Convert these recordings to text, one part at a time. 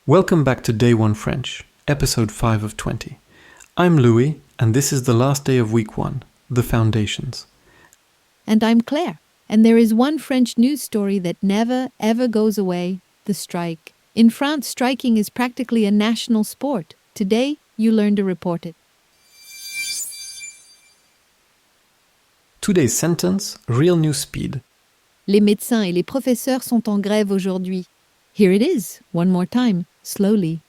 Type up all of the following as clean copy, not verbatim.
Welcome back to Day 1 French, episode 5 of 20. I'm Louis, and this is the last day of week 1, the foundations. And I'm Claire. And there is one French news story that never, ever goes away, the strike. In France, striking is practically a national sport. Today, you learn to report it. Today's sentence, real new speed. Les médecins et les professeurs sont en grève aujourd'hui. Here it is, one more time, slowly.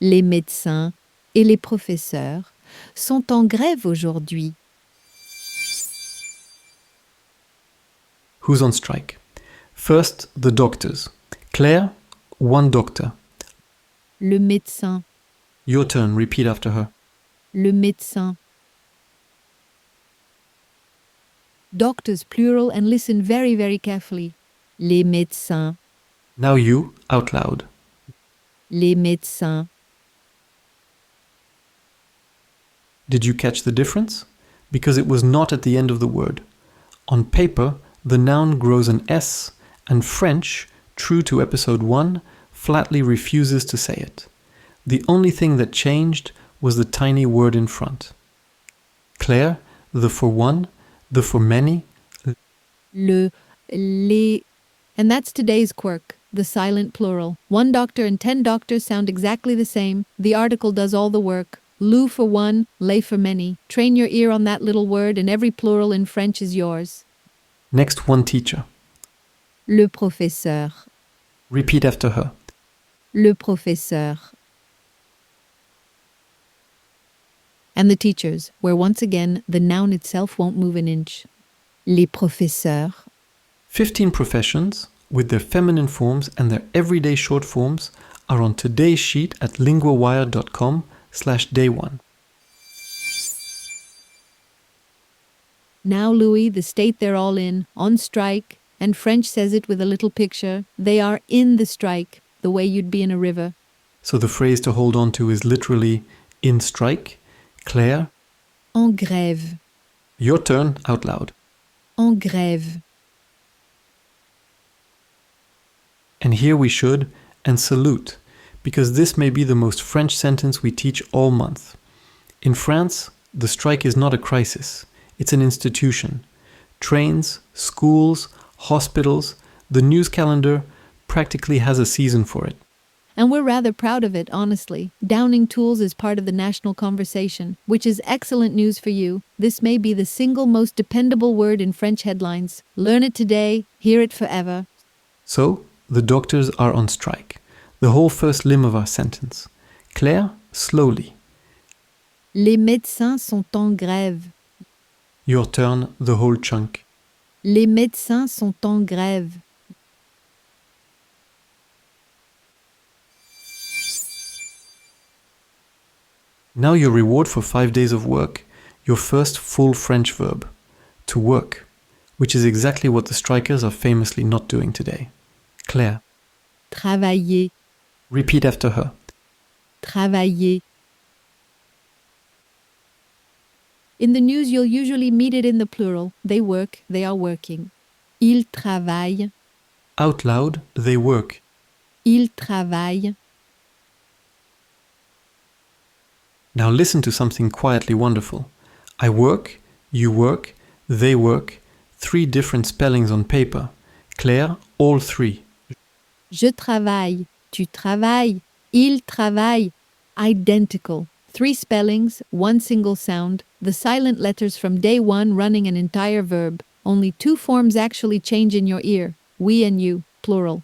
Les médecins et les professeurs sont en grève aujourd'hui. Who's on strike? First, the doctors. Claire, one doctor. Le médecin, Your turn, repeat after her. le médecin. Doctors, plural, and listen very, very carefully. Les médecins, Now you, out loud. les médecins. Did you catch the difference? Because it was not at the end of the word. On paper, the noun grows an S, and French, true to episode 1, flatly refuses to say it. The only thing that changed was the tiny word in front. Claire, the for one, the for many, Les. And that's today's quirk, the silent plural. One doctor and 10 doctors sound exactly the same. The article does all the work. Lou for one, les for many. Train your ear on that little word and every plural in French is yours. next one teacher. Le professeur, Repeat after her. le professeur. And the teachers, where once again the noun itself won't move an inch. Les professeurs, 15 professions, with their feminine forms and their everyday short forms, are on today's sheet at linguawire.com/day1. Now, Louis, the state they're all in, on strike, and French says it with a little picture. They are in the strike, the way you'd be in a river. So the phrase to hold on to is literally in strike. Claire, En grève, your turn, out loud. en grève. And here we should, and salute, because this may be the most French sentence we teach all month. In France, the strike is not a crisis, it's an institution. Trains, schools, hospitals, the news calendar practically has a season for it. And we're rather proud of it, honestly. Downing tools is part of the national conversation, which is excellent news for you. This may be the single most dependable word in French headlines. Learn it today, hear it forever. So, the doctors are on strike. The whole first limb of our sentence. Claire, slowly. Les médecins sont en grève. Your turn, the whole chunk. Les médecins sont en grève. Now your reward for 5 days of work, your first full French verb. To work, which is exactly what the strikers are famously not doing today. Claire, Travailler, repeat after her. travailler. In the news, you'll usually meet it in the plural. They work, they are working. Ils travaillent, Out loud, they work. ils travaillent. Now listen to something quietly wonderful. I work, you work, they work, 3 different spellings on paper. Claire, all 3. Je travaille, tu travailles, il travaille. Identical. 3 spellings, 1 single sound, the silent letters from day 1 running an entire verb. Only 2 forms actually change in your ear. We and you, plural.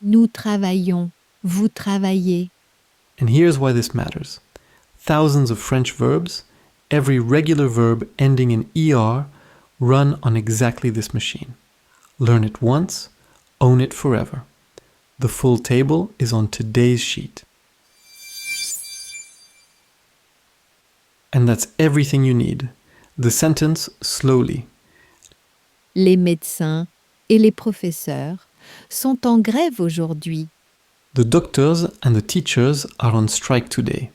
Nous travaillons, vous travaillez. And here's why this matters. Thousands of French verbs, every regular verb ending in ER, run on exactly this machine. Learn it once, own it forever. The full table is on today's sheet. And that's everything you need. The sentence slowly. Les médecins et les professeurs sont en grève aujourd'hui. The doctors and the teachers are on strike today.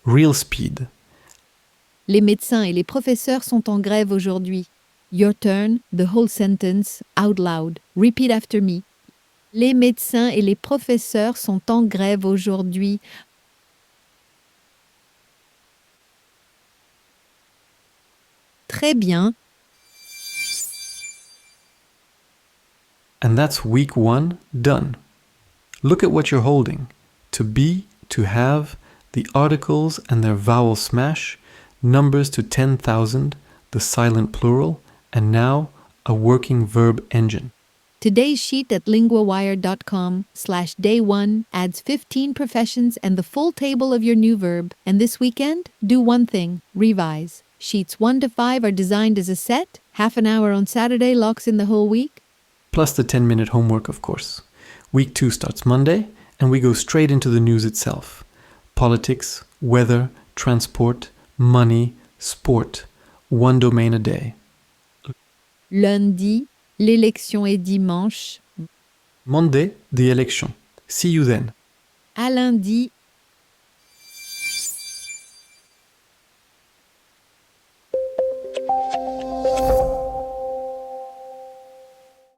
Real speed. Les médecins et les professeurs sont en grève aujourd'hui. Your turn, the whole sentence, out loud. Repeat after me. Les médecins et les professeurs sont en grève aujourd'hui. Très bien. And that's week 1 done. Look at what you're holding. To be, to have, the articles and their vowel smash, numbers to 10,000, the silent plural, and now a working verb engine. Today's sheet at linguawire.com/day1 adds 15 professions and the full table of your new verb. And this weekend, do one thing, revise. Sheets 1 to 5 are designed as a set. Half an hour on Saturday locks in the whole week. Plus the 10-minute homework, of course. Week 2 starts Monday, and we go straight into the news itself. Politics, weather, transport, money, sport. One domain a day. Lundi, l'élection est dimanche. Monday, the election. See you then. À lundi,